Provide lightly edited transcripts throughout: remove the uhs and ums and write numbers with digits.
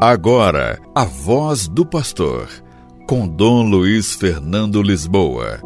Agora, a voz do pastor, com Dom Luiz Fernando Lisboa.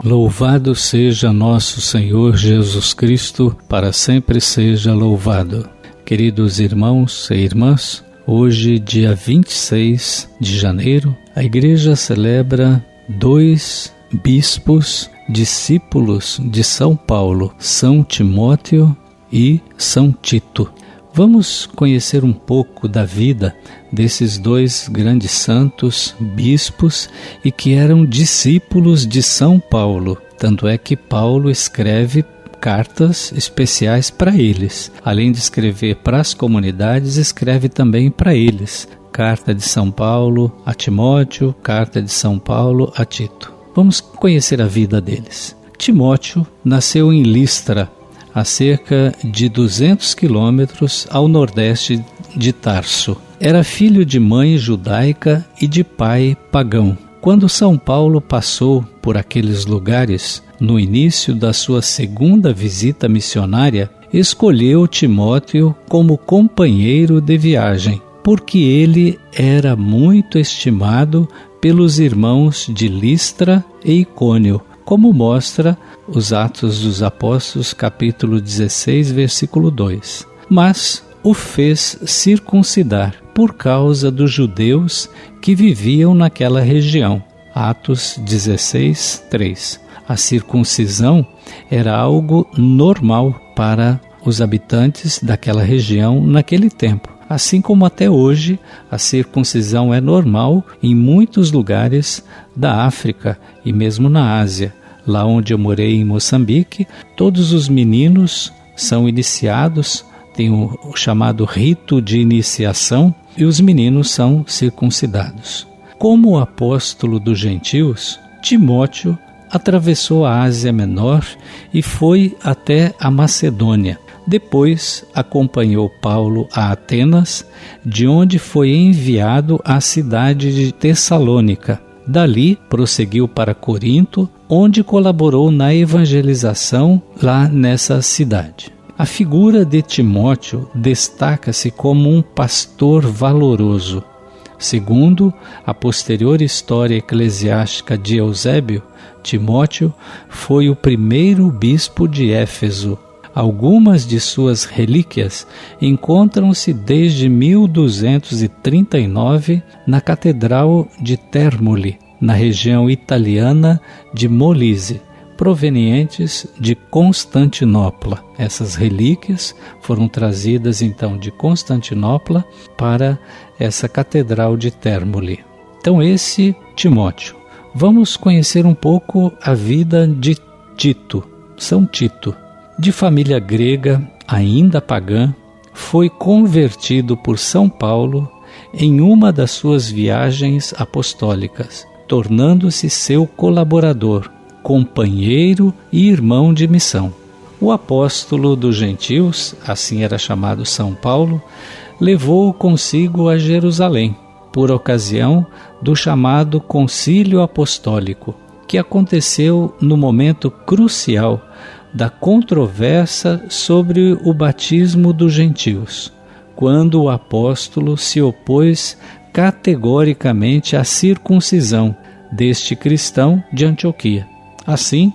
Louvado seja nosso Senhor Jesus Cristo, para sempre seja louvado. Queridos irmãos e irmãs, hoje, dia 26 de janeiro, a Igreja celebra 2 bispos, discípulos de São Paulo, São Timóteo e São Tito. Vamos conhecer um pouco da vida desses 2 grandes santos bispos e que eram discípulos de São Paulo. Tanto é que Paulo escreve cartas especiais para eles. Além de escrever para as comunidades, escreve também para eles. Carta de São Paulo a Timóteo, carta de São Paulo a Tito. Vamos conhecer a vida deles. Timóteo nasceu em Listra, a cerca de 200 quilômetros ao nordeste de Tarso. Era filho de mãe judaica e de pai pagão. Quando São Paulo passou por aqueles lugares, no início da sua segunda visita missionária, escolheu Timóteo como companheiro de viagem, porque ele era muito estimado pelos irmãos de Listra e Icônio, como mostra os Atos dos Apóstolos, capítulo 16, versículo 2. Mas o fez circuncidar por causa dos judeus que viviam naquela região. Atos 16, 3. A circuncisão era algo normal para os habitantes daquela região naquele tempo. Assim como até hoje, a circuncisão é normal em muitos lugares da África e mesmo na Ásia. Lá onde eu morei, em Moçambique, todos os meninos são iniciados, tem o chamado rito de iniciação, e os meninos são circuncidados. Como apóstolo dos gentios, Timóteo atravessou a Ásia Menor e foi até a Macedônia. Depois acompanhou Paulo a Atenas, de onde foi enviado à cidade de Tessalônica. Dali prosseguiu para Corinto, onde colaborou na evangelização lá nessa cidade. A figura de Timóteo destaca-se como um pastor valoroso. Segundo a posterior história eclesiástica de Eusébio, Timóteo foi o primeiro bispo de Éfeso. Algumas de suas relíquias encontram-se desde 1239 na Catedral de Termoli, na região italiana de Molise, provenientes de Constantinopla. Essas relíquias foram trazidas então de Constantinopla para essa Catedral de Termoli. Então esse Timóteo. Vamos conhecer um pouco a vida de Tito, São Tito. De família grega, ainda pagã, foi convertido por São Paulo em uma das suas viagens apostólicas, tornando-se seu colaborador, companheiro e irmão de missão. O apóstolo dos gentios, assim era chamado São Paulo, levou-o consigo a Jerusalém, por ocasião do chamado Concílio Apostólico, que aconteceu no momento crucial da controvérsia sobre o batismo dos gentios, quando o apóstolo se opôs categoricamente à circuncisão deste cristão de Antioquia. Assim,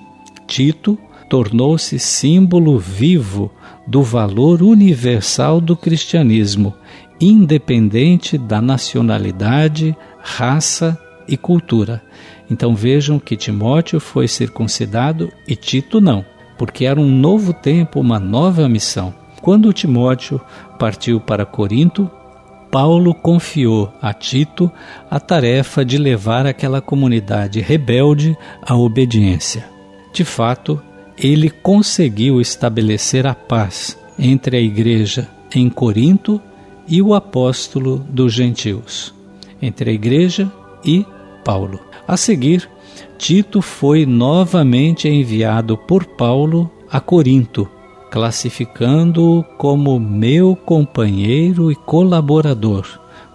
Tito tornou-se símbolo vivo do valor universal do cristianismo, independente da nacionalidade, raça e cultura. Então vejam que Timóteo foi circuncidado e Tito não, porque era um novo tempo, uma nova missão. Quando Timóteo partiu para Corinto, Paulo confiou a Tito a tarefa de levar aquela comunidade rebelde à obediência. De fato, ele conseguiu estabelecer a paz entre a igreja em Corinto e o apóstolo dos gentios, entre a igreja e Paulo. A seguir, Tito foi novamente enviado por Paulo a Corinto, classificando-o como meu companheiro e colaborador,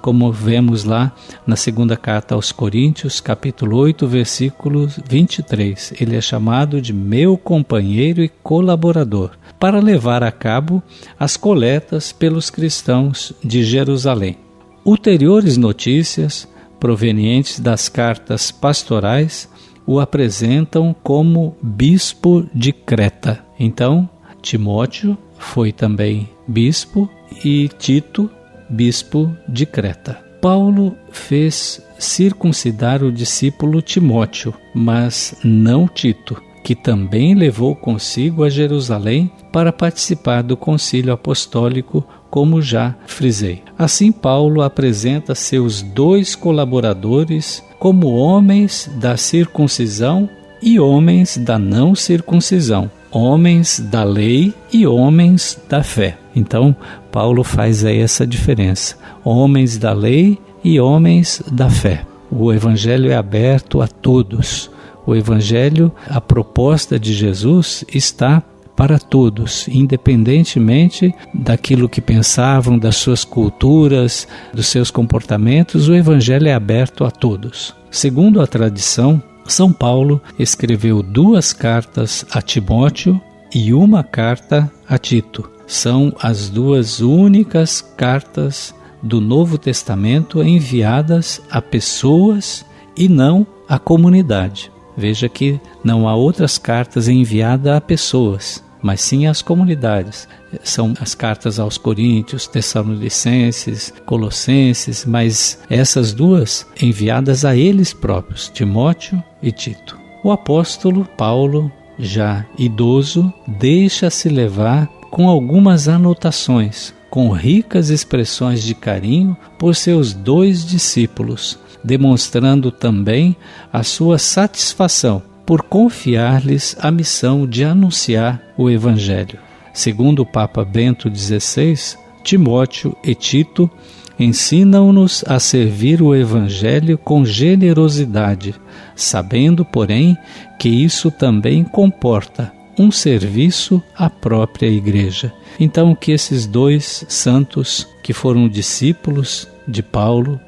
como vemos lá na segunda carta aos Coríntios, capítulo 8, versículo 23. Ele é chamado de meu companheiro e colaborador, para levar a cabo as coletas pelos cristãos de Jerusalém. Ulteriores notícias, provenientes das cartas pastorais, o apresentam como bispo de Creta. Então, Timóteo foi também bispo e Tito, bispo de Creta. Paulo fez circuncidar o discípulo Timóteo, mas não Tito, que também levou consigo a Jerusalém para participar do concílio apostólico, como já frisei. Assim, Paulo apresenta seus 2 colaboradores como homens da circuncisão e homens da não circuncisão, homens da lei e homens da fé. Então, Paulo faz aí essa diferença, homens da lei e homens da fé. O evangelho é aberto a todos. O evangelho, a proposta de Jesus está para todos, independentemente daquilo que pensavam, das suas culturas, dos seus comportamentos. O evangelho é aberto a todos. Segundo a tradição, São Paulo escreveu 2 cartas a Timóteo e 1 carta a Tito. São as 2 únicas cartas do Novo Testamento enviadas a pessoas e não à comunidade. Veja que não há outras cartas enviadas a pessoas, mas sim às comunidades. São as cartas aos Coríntios, Tessalonicenses, Colossenses, mas essas 2 enviadas a eles próprios, Timóteo e Tito. O apóstolo Paulo, já idoso, deixa-se levar com algumas anotações, com ricas expressões de carinho por seus 2 discípulos, demonstrando também a sua satisfação por confiar-lhes a missão de anunciar o Evangelho. Segundo o Papa Bento XVI, Timóteo e Tito ensinam-nos a servir o Evangelho com generosidade, sabendo, porém, que isso também comporta um serviço à própria Igreja. Então, que esses 2 santos que foram discípulos de Paulo,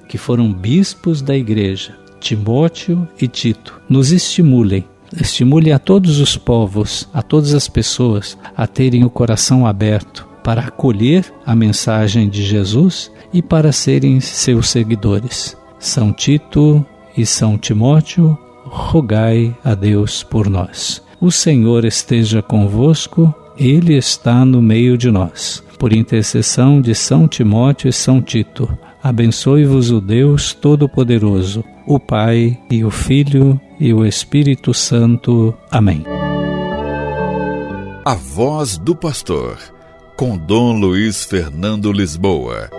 que foram bispos da Igreja, Timóteo e Tito, nos estimulem a todos os povos, a todas as pessoas, a terem o coração aberto para acolher a mensagem de Jesus e para serem seus seguidores. São Tito e São Timóteo, rogai a Deus por nós. O Senhor esteja convosco, Ele está no meio de nós. Por intercessão de São Timóteo e São Tito, abençoe-vos o Deus Todo-Poderoso, o Pai e o Filho e o Espírito Santo. Amém. A Voz do Pastor, com Dom Luiz Fernando Lisboa.